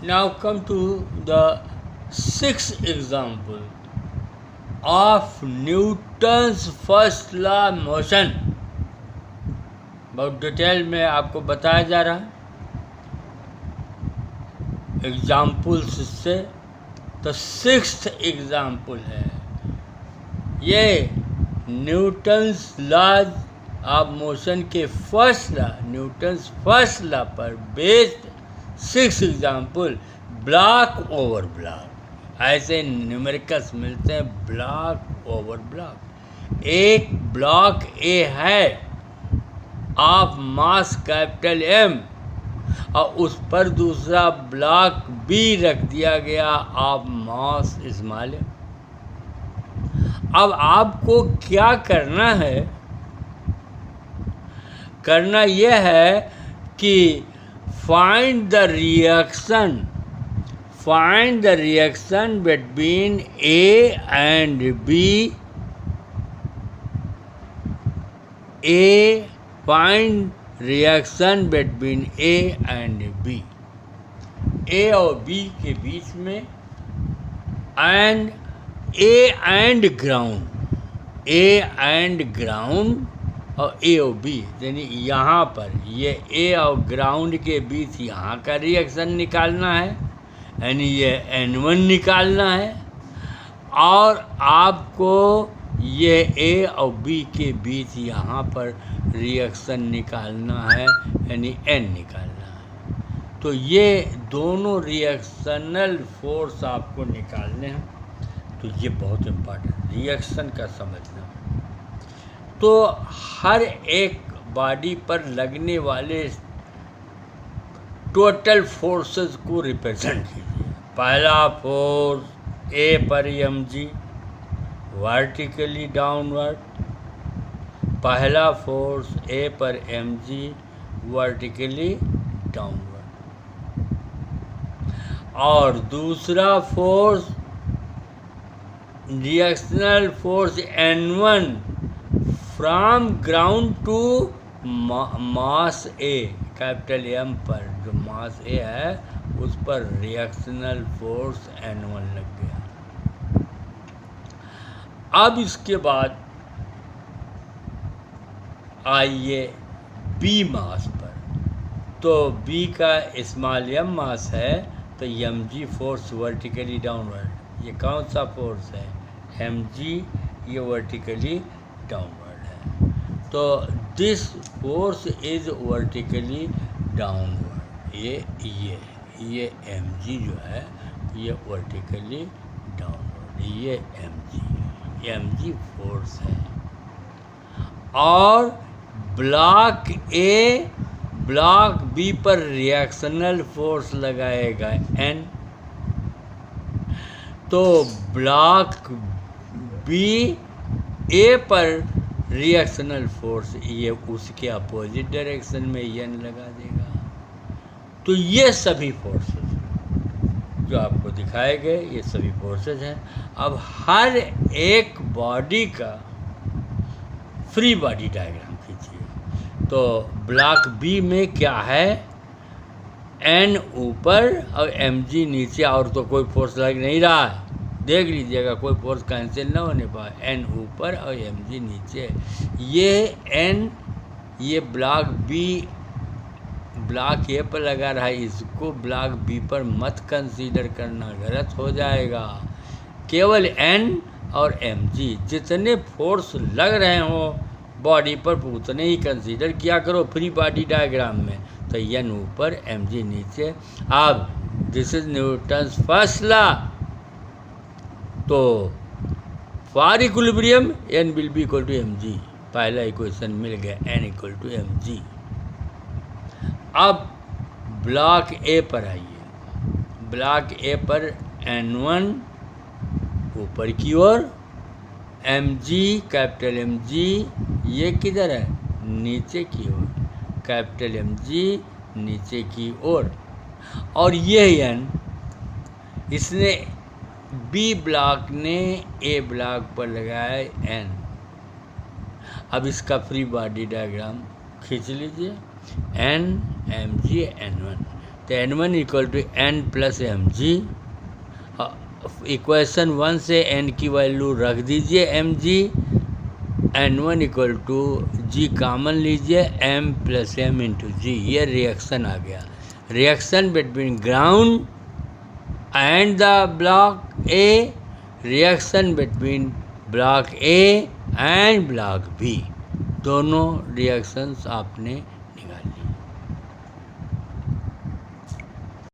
Now come to the sixth example of Newton's first law motion. बहुत detail में आपको बताया जा रहा है एग्जाम्पल्स से। तो सिक्स्थ एग्जाम्पल है ये न्यूटन्स लॉज ऑफ मोशन के न्यूटन्स फर्स्ट लॉ पर based six example block over block. ऐसे न्यूमेरिकल्स मिलते हैं ब्लॉक ओवर ब्लॉक। एक ब्लॉक ए है ऑफ मास कैपिटल एम और उस पर दूसरा ब्लॉक बी रख दिया गया ऑफ मास स्मॉल एम। अब आपको क्या करना है, करना यह है कि find the reaction between A and B. Find reaction between A and B, A और बी के बीच में, एंड ए एंड ग्राउंड और ए और बी, यानी यहाँ पर ये ए और ग्राउंड के बीच यहाँ का रिएक्शन निकालना है, यानी ये N1 निकालना है। और आपको ये ए और बी के बीच यहाँ पर रिएक्शन निकालना है, यानी N निकालना है। तो ये दोनों रिएक्शनल फोर्स आपको निकालने हैं। तो ये बहुत इम्पोर्टेंट रिएक्शन का समझना। तो हर एक बॉडी पर लगने वाले टोटल फोर्सेस को रिप्रेजेंट कीजिए। पहला फोर्स ए पर mg वर्टिकली डाउनवर्ड, पहला फोर्स ए पर mg वर्टिकली डाउनवर्ड, और दूसरा force reactional force N1 from ground to mass A capital M पर, जो मास ए है उस पर रिएक्शनल फोर्स N1 लग गया। अब इसके बाद आइए बी मास पर। तो बी का स्मॉल m मास है, तो mg फोर्स वर्टिकली डाउनवर्ड। ये कौन सा फोर्स है? mg, ये वर्टिकली डाउनवर्ड है। तो this force is vertically downward. ये mg जो है ये वर्टिकली डाउनवर्ड, ये mg फोर्स है। और ब्लॉक ए ब्लॉक बी पर रिएक्शनल फोर्स लगाएगा N। तो ब्लॉक बी ए पर रिएक्शनल फोर्स ये उसके अपोजिट डायरेक्शन में N लगा देगा। तो ये सभी फोर्सेस जो आपको दिखाए गए ये सभी फोर्सेस हैं। अब हर एक बॉडी का फ्री बॉडी डायग्राम खींचिए। तो ब्लॉक बी में क्या है? N ऊपर और mg नीचे, और तो कोई फोर्स लग नहीं रहा है। देख लीजिएगा कोई फोर्स कैंसिल ना होने पाए। N ऊपर और mg नीचे। ये N ये ब्लॉक बी ब्लॉक ए पर लगा रहा है, इसको ब्लॉक बी पर मत कंसीडर करना, गलत हो जाएगा। केवल N और mg जितने फोर्स लग रहे हों बॉडी पर उतने ही कंसीडर किया करो फ्री बॉडी डायग्राम में। तो N ऊपर mg नीचे। अब this is Newton's first law. तो for equilibrium N will be equal to mg। पहला इक्वेशन मिल गया, N इक्वल टू mg। अब ब्लॉक ए पर आइए। ब्लॉक ए पर N1 ऊपर की ओर, mg कैपिटल mg ये किधर है? नीचे की ओर। कैपिटल mg नीचे की ओर। और ये N इसने बी ब्लॉक ने ए ब्लॉक पर लगाया N। अब इसका फ्री बॉडी डायग्राम खींच लीजिए। N mg N1। तो N1 equal to N plus M G. Equation 1 से N की वैल्यू रख दीजिए M G, N1 equal to G common लीजिए M plus M into G. ये रिएक्शन आ गया, reaction between ground and the block A, reaction between block A and block B. दोनों reactions आपने